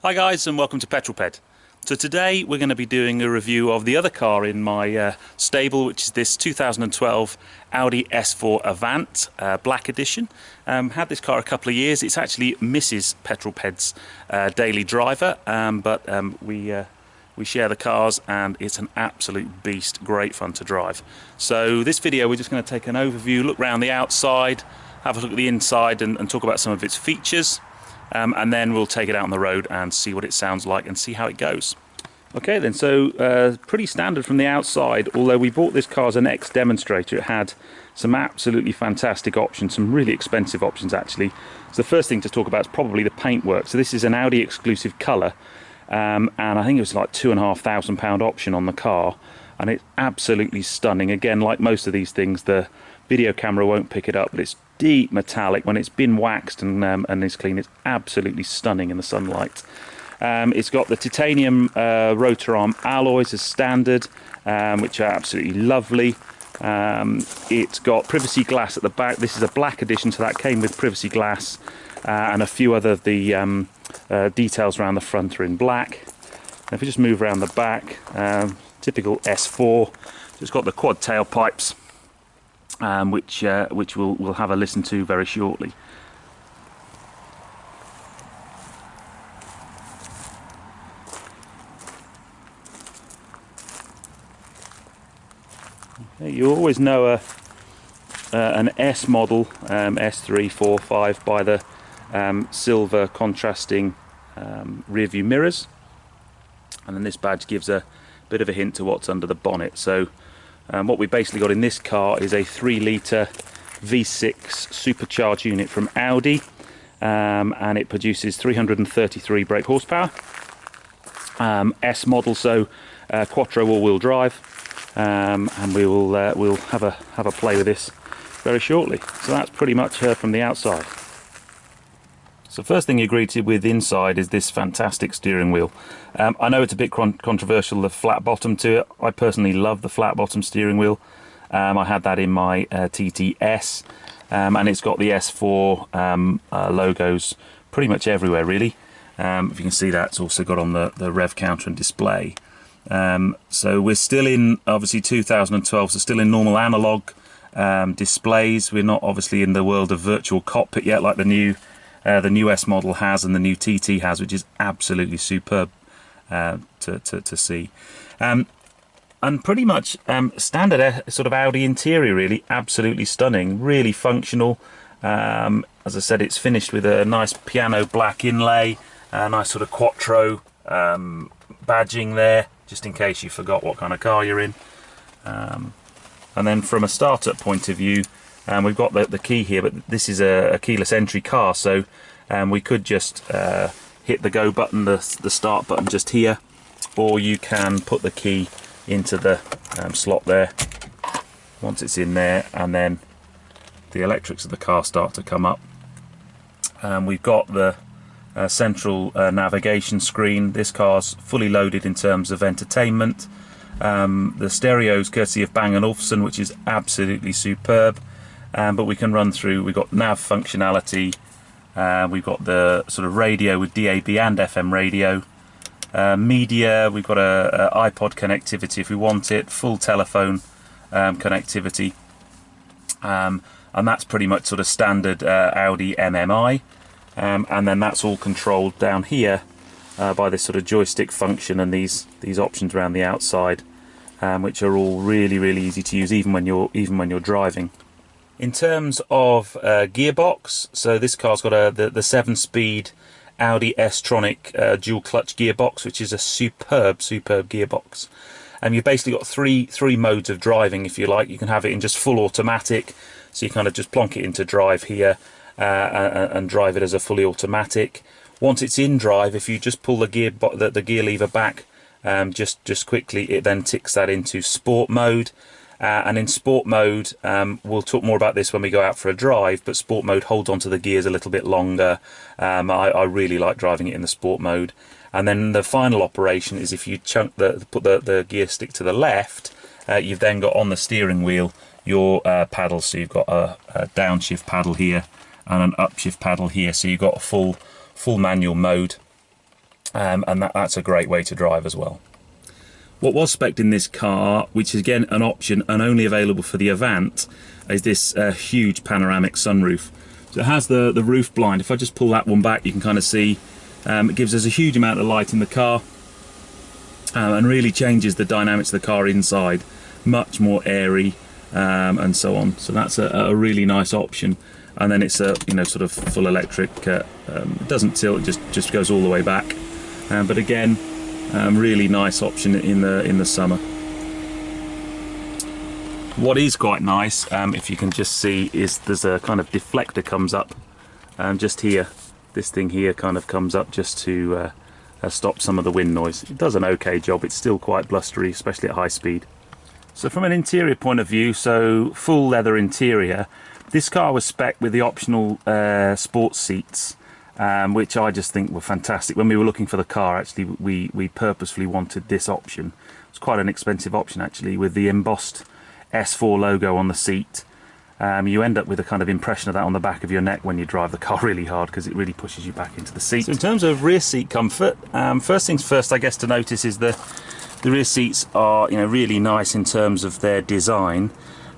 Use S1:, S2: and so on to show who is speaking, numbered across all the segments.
S1: Hi guys, and welcome to Petrol Ped. So today we're going to be doing a review of the other car in my stable, which is this 2012 Audi S4 Avant Black Edition. Had this car a couple of years. It's actually Mrs. Petrol Ped's daily driver, but we share the cars and it's an absolute beast, great fun to drive. So this video we're just going to take an overview, look around the outside, have a look at the inside and talk about some of its features. And then we'll take it out on the road and see what it sounds like and see how it goes. Okay then, so pretty standard from the outside, although we bought this car as an ex-demonstrator. It had some absolutely fantastic options, some really expensive options actually. So the first thing to talk about is probably the paintwork. So this is an Audi Exclusive colour, and I think it was like £2,500 option on the car, and it's absolutely stunning. Again, like most of these things, the video camera won't pick it up, but it's deep metallic. When it's been waxed and is clean, it's absolutely stunning in the sunlight. It's got the titanium rotor arm alloys as standard, which are absolutely lovely. It's got privacy glass at the back. This is a black edition, so that came with privacy glass, and a few other of the details around the front are in black. And if we just move around the back, typical S4. So it's got the quad tailpipes, which we'll have a listen to very shortly. Okay, you always know an S model, S3, 4, 5 by the silver contrasting rear view mirrors, and then this badge gives a bit of a hint to what's under the bonnet. So what we basically got in this car is a 3-litre V6 supercharged unit from Audi, and it produces 333 brake horsepower. S model, so quattro all-wheel drive, and we'll have a play with this very shortly. So that's pretty much from the outside. So first thing you're greeted with inside is this fantastic steering wheel. I know it's a bit controversial, the flat bottom to it. I personally love the flat bottom steering wheel. I had that in my TTS, and it's got the S4 logos pretty much everywhere really. If you can see that, it's also got on the rev counter and display. So we're still in obviously 2012, so still in normal analog displays. We're not obviously in the world of virtual cockpit yet, like the new S model has and the new TT has, which is absolutely superb to see. And pretty much standard sort of Audi interior, really, absolutely stunning, really functional. As I said, it's finished with a nice piano black inlay, a nice sort of quattro badging there, just in case you forgot what kind of car you're in. And then from a startup point of view, we've got the key here, but this is a keyless entry car, so we could just hit the go button, the start button just here, or you can put the key into the slot there once it's in there, and then the electrics of the car start to come up. We've got the central navigation screen. This car's fully loaded in terms of entertainment. The stereo's courtesy of Bang & Olufsen, which is absolutely superb. But we can run through, we've got nav functionality, we've got the sort of radio with DAB and FM radio, media, we've got a iPod connectivity if we want it, full telephone connectivity, and that's pretty much sort of standard Audi MMI, and then that's all controlled down here by this sort of joystick function and these options around the outside, which are all really easy to use even when you're driving. In terms of gearbox, so this car's got the 7-speed Audi S-Tronic dual clutch gearbox, which is a superb gearbox. And you've basically got three modes of driving, if you like. You can have it in just full automatic, so you kind of just plonk it into drive here and drive it as a fully automatic. Once it's in drive, if you just pull the gear lever back just quickly, it then ticks that into sport mode. And in sport mode, we'll talk more about this when we go out for a drive, but sport mode holds onto the gears a little bit longer. I really like driving it in the sport mode. And then the final operation is if you put the gear stick to the left, you've then got on the steering wheel your paddles. So you've got a downshift paddle here and an upshift paddle here. So you've got a full manual mode. and that's a great way to drive as well. What was spec'd in this car, which is again an option and only available for the Avant, is this huge panoramic sunroof. So it has the roof blind. If I just pull that one back, you can kind of see it gives us a huge amount of light in the car, and really changes the dynamics of the car inside. Much more airy, and so on. So that's a really nice option. And then it's a sort of full electric. It doesn't tilt; it just goes all the way back. But again, really nice option in the summer. What is quite nice, if you can just see, is there's a kind of deflector comes up just here. This thing here kind of comes up just to stop some of the wind noise. It does an okay job. It's still quite blustery, especially at high speed. So from an interior point of view, so full leather interior, this car was spec'd with the optional sports seats, which I just think were fantastic. When we were looking for the car, actually, we purposefully wanted this option. It's quite an expensive option, actually, with the embossed S4 logo on the seat. You end up with a kind of impression of that on the back of your neck when you drive the car really hard, because it really pushes you back into the seat. So in terms of rear seat comfort, first things first, I guess, to notice is the rear seats are really nice in terms of their design.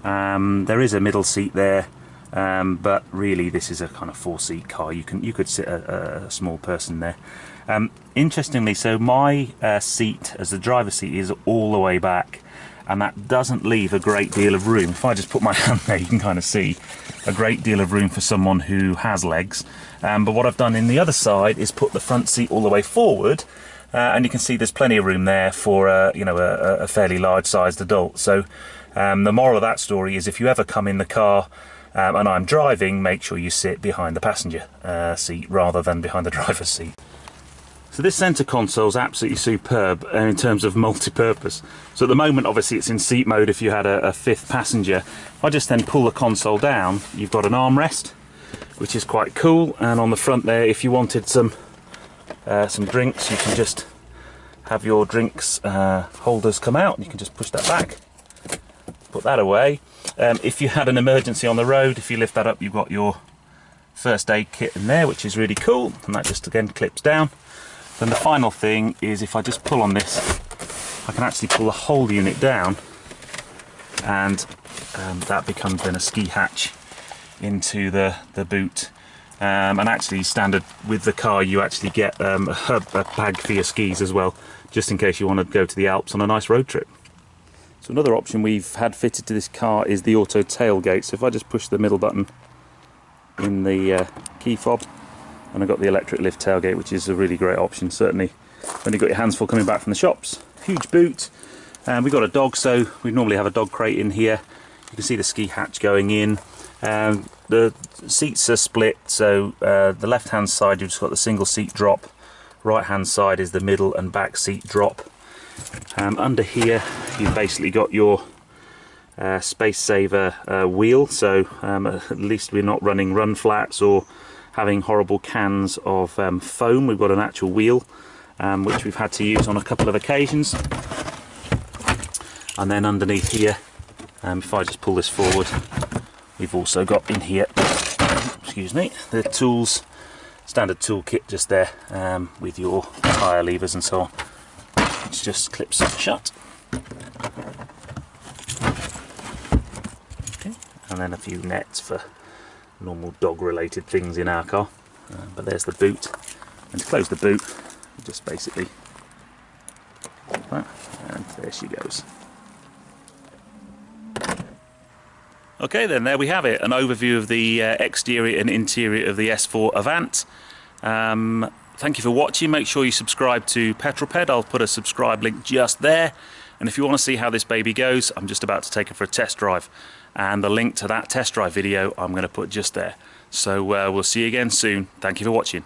S1: There is a middle seat there, but really this is a kind of 4-seat car. You could sit a small person there. Interestingly, so my seat as the driver's seat is all the way back, and that doesn't leave a great deal of room. If I just put my hand there, you can kind of see a great deal of room for someone who has legs. But what I've done in the other side is put the front seat all the way forward, and you can see there's plenty of room there for a fairly large-sized adult. So the moral of that story is, if you ever come in the car and I'm driving, make sure you sit behind the passenger seat rather than behind the driver's seat. So this centre console is absolutely superb in terms of multi-purpose. So at the moment, obviously, it's in seat mode if you had a 5th passenger. If I just then pull the console down, you've got an armrest, which is quite cool. And on the front there, if you wanted some drinks, you can just have your drinks holders come out, and you can just push that back, put that away. If you had an emergency on the road, if you lift that up, you've got your first aid kit in there, which is really cool, and that just again clips down. Then the final thing is, if I just pull on this, I can actually pull the whole unit down, and that becomes then a ski hatch into the boot. And actually, standard with the car, you actually get a bag for your skis as well, just in case you want to go to the Alps on a nice road trip. So another option we've had fitted to this car is the auto tailgate. So if I just push the middle button in the key fob, and I've got the electric lift tailgate, which is a really great option, certainly when you've got your hands full coming back from the shops. Huge boot. We've got a dog, so we normally have a dog crate in here. You can see the ski hatch going in. The seats are split, so the left hand side you've just got the single seat drop, right hand side is the middle and back seat drop. Under here you've basically got your space saver wheel, so at least we're not running run flats or having horrible cans of foam. We've got an actual wheel, which we've had to use on a couple of occasions. And then underneath here, if I just pull this forward, we've also got in here, excuse me, the tools, standard toolkit just there, with your tyre levers and so on, which just clips shut. Okay. And then a few nets for normal dog related things in our car. But there's the boot, and to close the boot, you just basically pop that, and there she goes. Okay, then there we have it, an overview of the exterior and interior of the S4 Avant. Thank you for watching. Make sure you subscribe to Petrol Ped. I'll put a subscribe link just there, and if you want to see how this baby goes, I'm just about to take it for a test drive, and the link to that test drive video I'm going to put just there. So we'll see you again soon. Thank you for watching.